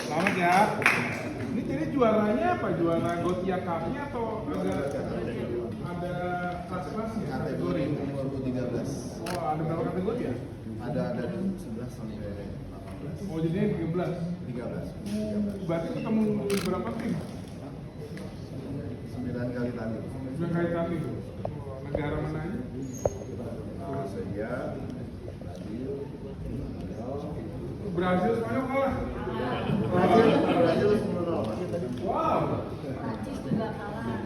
Selamat ya. Ini jadi juaranya apa? Juara Gotia Cup-nya atau ada kelas-kelasnya? Kategori umur 13. Oh, ada berapa kategori ya? Ada dari 11 sampai 18. Oh, jadi 13. 13. Berarti ketemu berapa tim? 9 kali tanding. 9 kali tanding. Oh, negara mana aja? Serbia, Brazil, Spanyol kalah. Brazil 10-0. Wow. Prancis juga kalah.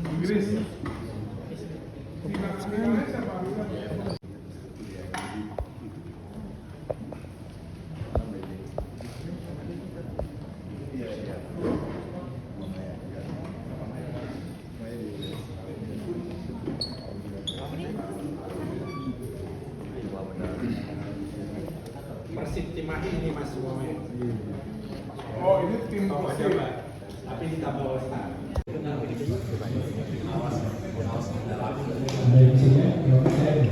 Inggris. Finalnya siapa? Iya, iya. Persib Cimahi ini Mas semuanya. Oh, ini tim Persib. Tapi di tabel All-Star. Ada yang sini, yang saya.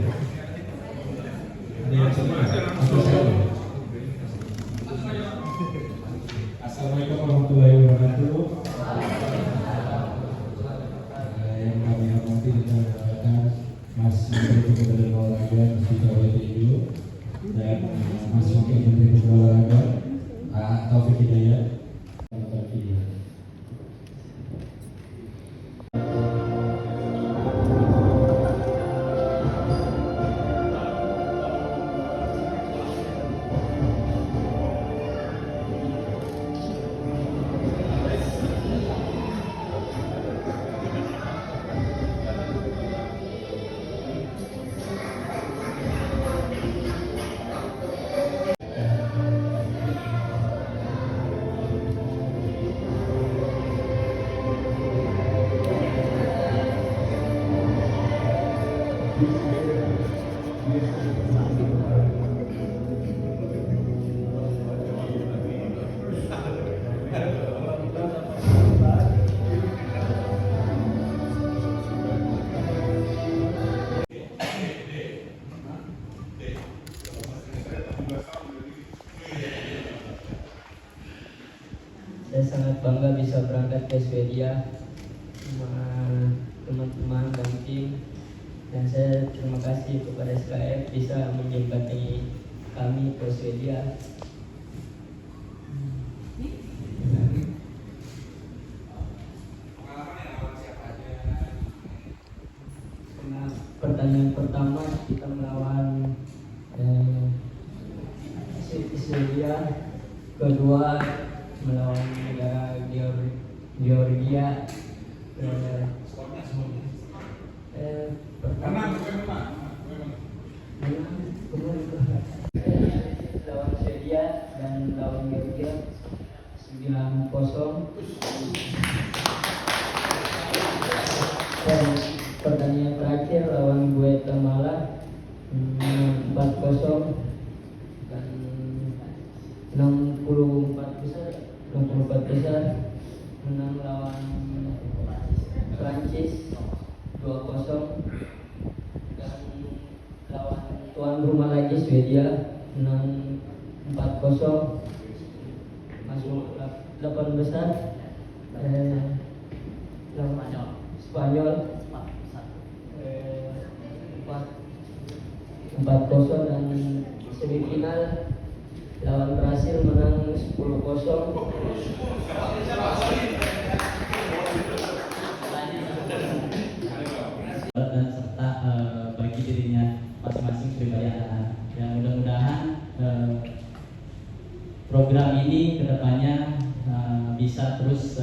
Ada yang sini, atau saya. Assalamualaikum warahmatullahi wabarakatuh. Yang kami hormati dan banggakan Mas Menteri Pemuda dan Olahraga Mesti Jawa Tinju dan Mas Wakil Menteri Pemuda dan Olahraga Pak Taufik Hidayat. Saya sangat bangga bisa berangkat ke Swedia sama teman-teman dan tim, dan saya terima kasih kepada SKF bisa menjembatani kami ke Swedia. Pertandingan pertama kita melawan Swedia, kedua melawan negara Georgia. Pertama lawan Swedia dan lawan Georgia 9-0. Dan pertandingan terakhir lawan Guatemala 4-0 dan 64 besar menang lawan Prancis 2-0 dan lawan tuan rumah lagi Swedia menang 4-0 masuk 8 besar. Lawan Spanyol 4-0 dan semifinal lawan Brasil menang 10-0. Dan serta bagi dirinya masing-masing pribadi anak-anak. Dan mudah-mudahan program ini kedepannya bisa terus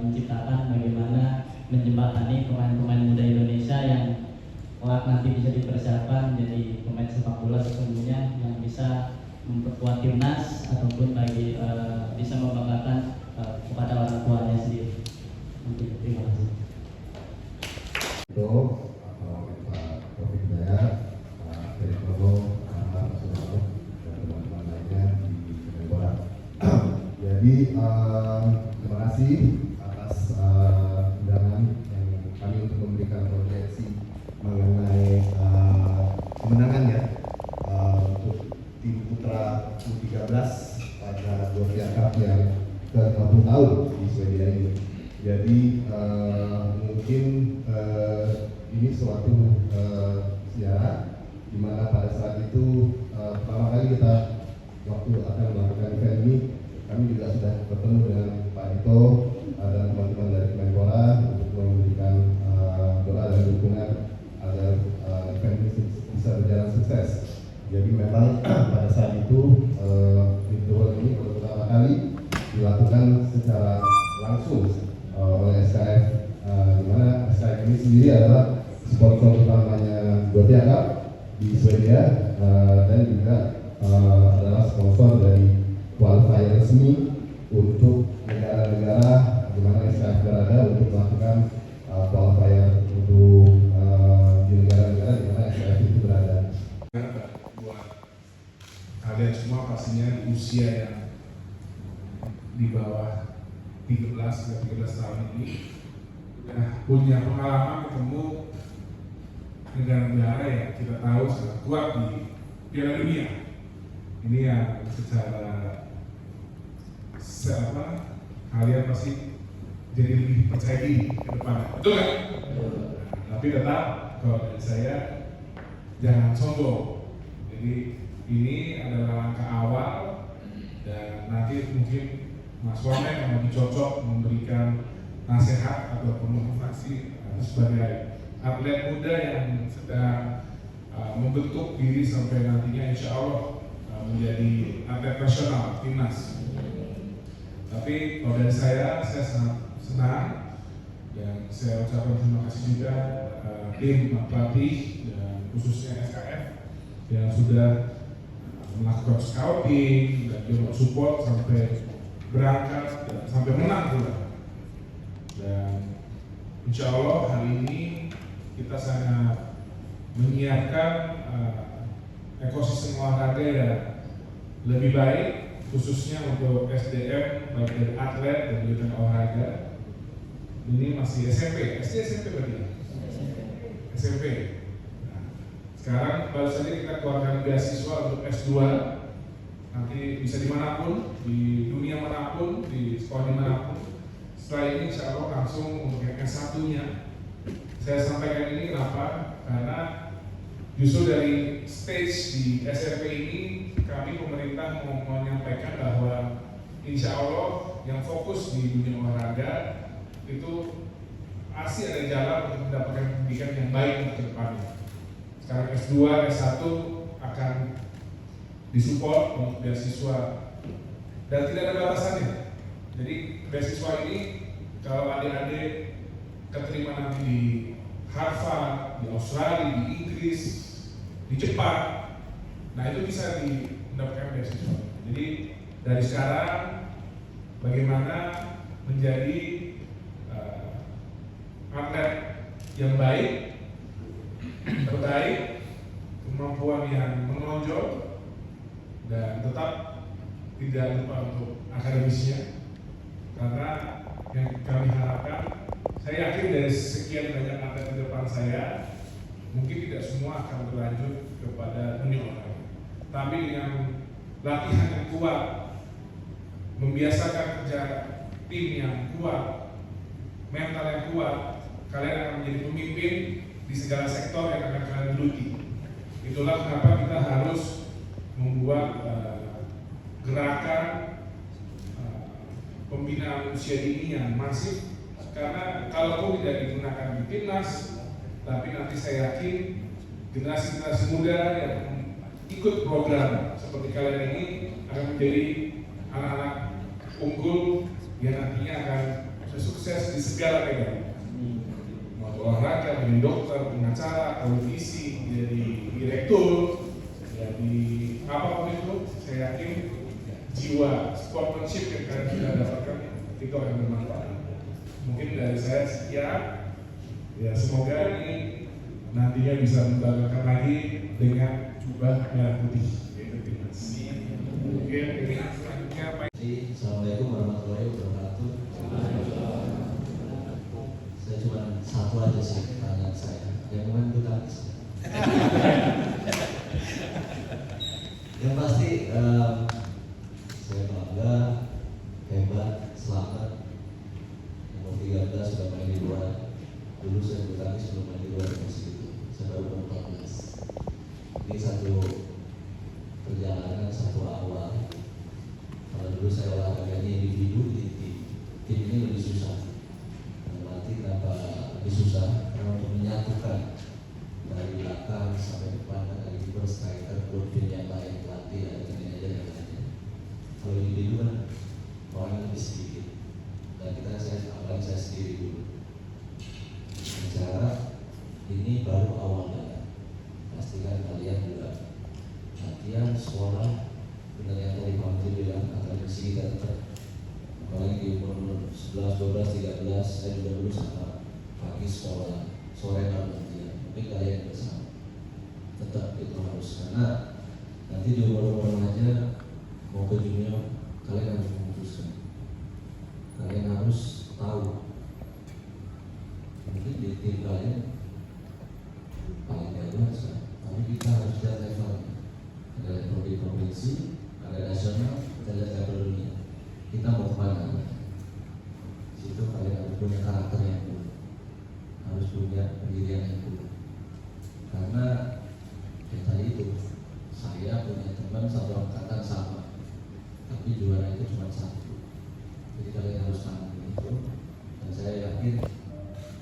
menciptakan bagaimana menjembatani pemain-pemain muda Indonesia yang kelak nanti bisa dipersiapkan menjadi pemain sepak bola sesungguhnya yang bisa memperkuat timnas ataupun bagi bisa membanggakan kepada orang tuanya sendiri. Terima kasih. Untuk Pak Taufik Hidayat, Pak Ferry Prabowo, Pak Sumarno, dan teman-teman lainnya di Kemenpora. Jadi terima kasih atas undangan yang kami untuk memberikan proyeksi mengenai kemenangan ya untuk tim putra U13 pada Gothia Cup yang ke-50 tahun di Swedia ini. Jadi mungkin ini suatu sejarah di mana pada saat itu pertama kali kita waktu akan melakukan event ini kami juga sudah bertemu dengan Pak Dito dan teman-teman dari Kemenpora untuk memberikan doa dan dukungan agar event ini bisa berjalan sukses. Jadi memang pada saat itu ini baru pertama kali dilakukan secara langsung oleh SKF, di mana SKF ini sendiri adalah sponsor utamanya Gothia Cup di Swedia dan juga adalah sponsor dari qualifier resmi untuk negara-negara di mana SKF berada untuk melakukan qualifier untuk di negara-negara di mana SKF itu berada. Buat kalian semua pastinya di usia yang di bawah 13 tahun ini udah punya pengalaman ketemu negara-negara yang kita tahu sangat kuat di Piala Dunia. Ini yang secara kalian pasti jadi lebih percaya diri ke depan, betul nggak? Tapi tetap kalau dari saya jangan sombong. Jadi ini adalah langkah awal dan nanti mungkin Mas Wamen yang lebih cocok memberikan nasihat atau motivasi sebagai atlet muda yang sedang membentuk diri sampai nantinya insya Allah menjadi atlet nasional timnas. Tapi kalau dari saya sangat senang dan saya ucapkan terima kasih juga tim pelatih dan khususnya SKF yang sudah melakukan scouting dan juga support sampai berangkat dan sampai menang pula. Dan insya Allah hari ini kita sangat menyiapkan ekosistem olahraga yang lebih baik khususnya untuk SDM baik dari atlet dan juga olahraga. Ini masih SMP, SD SMP berarti? SMP. Nah, sekarang baru saja kita keluarkan beasiswa untuk S2. Nanti bisa dimanapun, di dunia manapun, di sekolah dimanapun. Setelah ini insya Allah langsung untuk yang S1-nya. Saya sampaikan ini kenapa? Karena justru dari stage di SMP ini kami pemerintah mau menyampaikan bahwa insya Allah yang fokus di dunia olahraga itu pasti ada jalan untuk mendapatkan pendidikan yang baik untuk depannya. Sekarang S2, S1 akan disupport untuk beasiswa dan tidak ada batasannya. Jadi beasiswa ini kalau adik-adik keterima nanti di Harvard, di Australia, di Inggris, di Jepang, nah itu bisa mendapatkan beasiswa. Jadi dari sekarang bagaimana menjadi atlet yang baik, terbaik, kemampuan yang menonjol, dan tetap tidak lupa untuk akademisnya. Karena yang kami harapkan, saya yakin dari sekian banyak atlet di depan saya, mungkin tidak semua akan berlanjut kepada dunia olahraga. Tapi dengan latihan yang kuat, membiasakan kerja tim yang kuat, mental yang kuat, kalian akan menjadi pemimpin di segala sektor yang akan kalian geluti. Itulah kenapa kita harus membuat gerakan pembinaan usia dini yang masif. Karena kalaupun tidak digunakan di timnas, tapi nanti saya yakin generasi-generasi muda yang ikut program seperti kalian ini akan menjadi anak-anak unggul yang nantinya akan sukses di segala medan. Mau olahraga, menjadi dokter, pengacara, politisi, jadi direktur, jadi apapun itu, saya yakin jiwa sportsmanship yang kalian sudah dapatkan itu akan bermanfaat. Mungkin dari saya sekian, ya semoga ini nantinya bisa membanggakan lagi dengan jubah merah putih yaitu timnas. Mungkin ini selanjutnya Pak. Assalamualaikum warahmatullahi wabarakatuh. Saya cuma satu aja sih pertanyaan saya. Yang main itu tangkis. Yang pasti saya bangga, hebat, selamat. Nomor 13 sudah main di luar. Dulu saya bulu tangkis sebelum main di luar masih gitu. Saya baru umur 14. Ini satu perjalanan, satu awal. Kalau dulu saya olahraganya individu di tim ini lebih susah. Berarti kenapa lebih susah? Karena untuk menyatukan dari belakang sampai depan ada keeper, striker, pemain yang lain, pelatih, ada manajer yang lainnya. Kalau individu kan orang lebih sedikit. Dan apalagi saya sendiri dulu. Bicara ini baru awalnya. Pastikan kalian juga latihan, sekolah, benar yang tadi Pak Menteri bilang akademisi kita tetap. Apalagi di umur 11, 12, 13 saya juga dulu sama pagi sekolah, sore baru latihan. Tapi kalian bersama tetap itu harus, karena nanti di umur remaja mau ke junior kalian harus memutuskan. Kalian harus tahu mungkin di tim kalian paling bagus kan, tapi kita harus lihat levelnya. Ada level di provinsi, ada nasional, kita lihat level dunia. Kita mau kemana? Situ kalian harus punya karakter yang kuat, harus punya pendirian yang kuat. Karena yang tadi itu saya punya teman satu angkatan sama, tapi juara itu cuma satu. Jadi kalian harus tahu itu, dan saya yakin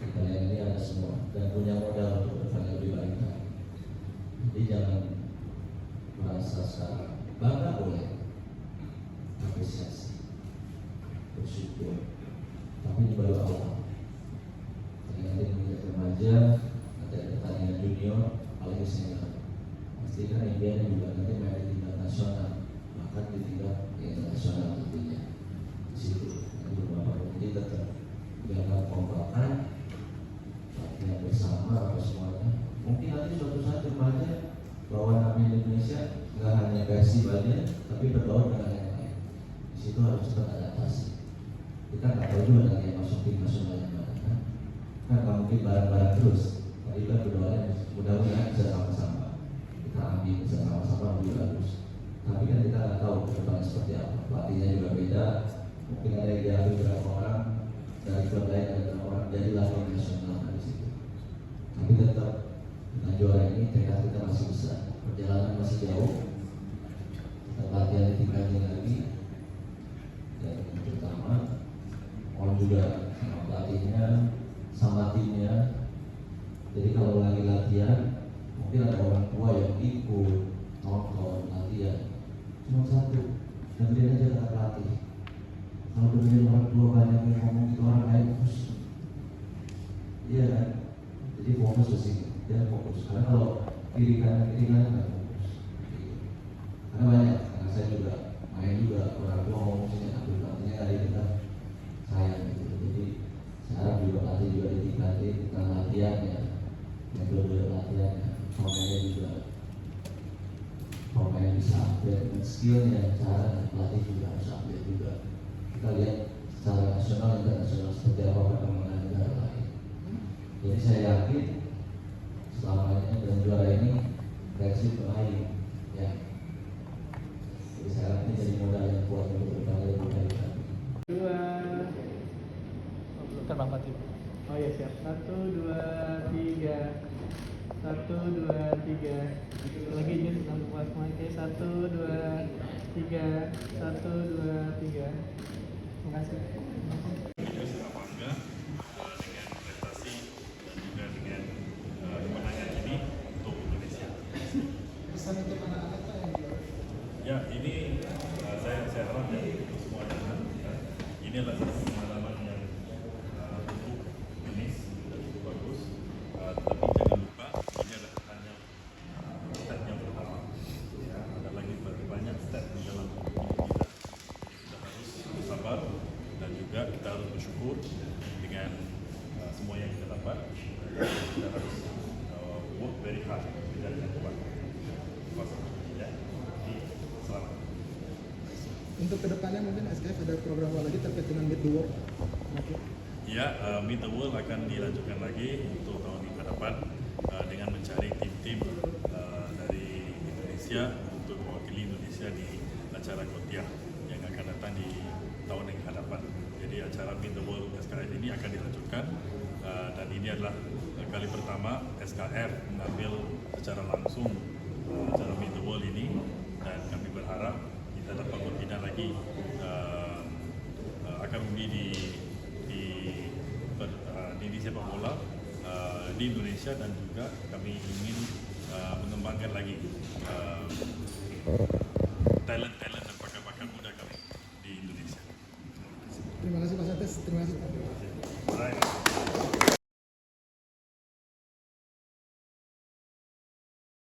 kalian ini ada semua dan punya modal untuk bertanya lebih baik lagi. Jadi jangan merasa sekarang bangga, boleh apresiasi, bersyukur, tapi ini baru awal. Kalian nanti menjadi remaja, ada pertandingan junior, paling senior. Pastikan impiannya juga nanti main di tingkat nasional, bahkan di tingkat internasional nantinya. Di situ, beberapa jadi tetap jangan kompakan, latihan bersama apa semuanya. Mungkin nanti suatu saat remaja bawa nama Indonesia nggak hanya versi badannya, tapi berbaur dengan yang lain. Di situ harus cepat adaptasi. Kita nggak tahu juga nanti yang masuk tim nasional yang mana kan? Kan nggak mungkin bareng-bareng terus. Tadi kan berdoanya mudah-mudahan bisa sama-sama. Kita ambil bisa sama-sama lebih bagus. Tapi kan kita nggak tahu ke depan seperti apa. Pelatihnya juga beda. Mungkin ada yang diambil beberapa orang dari klub lain, ada orang jadilah tim nasional dari situ. Tapi tetap dengan juara ini tekad kita masih besar, perjalanan masih jauh. Kita latihan tingkatnya lagi, dan yang pertama mohon juga sama pelatihnya, sama timnya. Jadi kalau lagi latihan, mungkin ada orang tua yang ikut nonton latihan, cuma satu, dengerin aja kata pelatih. Kalau dengerin orang tua banyak yang ngomong itu orang lain pusing. Iya kan? Jadi fokus ke sini, dia fokus. Karena kalau kiri kanan nggak fokus. Karena banyak, karena saya juga main juga orang tua ngomong sini, aduh artinya dari kita sayang gitu. Jadi saya harap juga pelatih juga ditingkatin tentang latihannya, metode latihannya, pemainnya juga, pemain bisa update dengan skillnya, cara pelatih juga harus update juga. Kita lihat secara nasional, internasional seperti apa perkembangan negara lain. Jadi saya yakin selamanya dan juara ini reaksi baik, ya. Jadi saya harap ini jadi modal yang kuat untuk berkembang lebih baik lagi. Terbang Fatih. Oh ya siap. 1, 2, 3. 1, 2, 3. Lagi Jun, lampu kuat mati. 1, 2, 3. 1, 2, 3. Terima kasih. Sangat bangga dengan prestasi dan juga dengan kemenangan ini untuk Indonesia. Pesan untuk anak-anak Ya, ini saya veteran dan semua jalan. Ini adalah satu pengalaman yang cukup manis dan cukup bagus. Tapi jangan lupa ini adalah hanya step yang pertama. Ya, ada lagi banyak step di dalam hidup kita. Kita harus bersabar dan juga kita harus bersyukur dengan semua yang kita dapat. Kita harus work very hard kerja dengan kuat. Ya, jadi selamat. Untuk kedepannya mungkin SKF ada program lagi terkait dengan Meet the World. Ya, Meet the World akan dilanjutkan lagi untuk tahun depan dengan mencari tim-tim dari Indonesia untuk mewakili Indonesia di acara Kotiah yang akan datang di tahun yang hadapan. Jadi acara Meet the World SKF ini akan dilanjutkan dan ini adalah kali pertama SKF mengambil secara langsung acara Meet the World ini, dan kami berharap kita dapat berpindah lagi akan undi di sepak bola di Indonesia, dan juga kami ingin mengembangkan lagi talent-talent dan bakat-bakat muda kami di Indonesia. Terima kasih Pak Sates, terima kasih.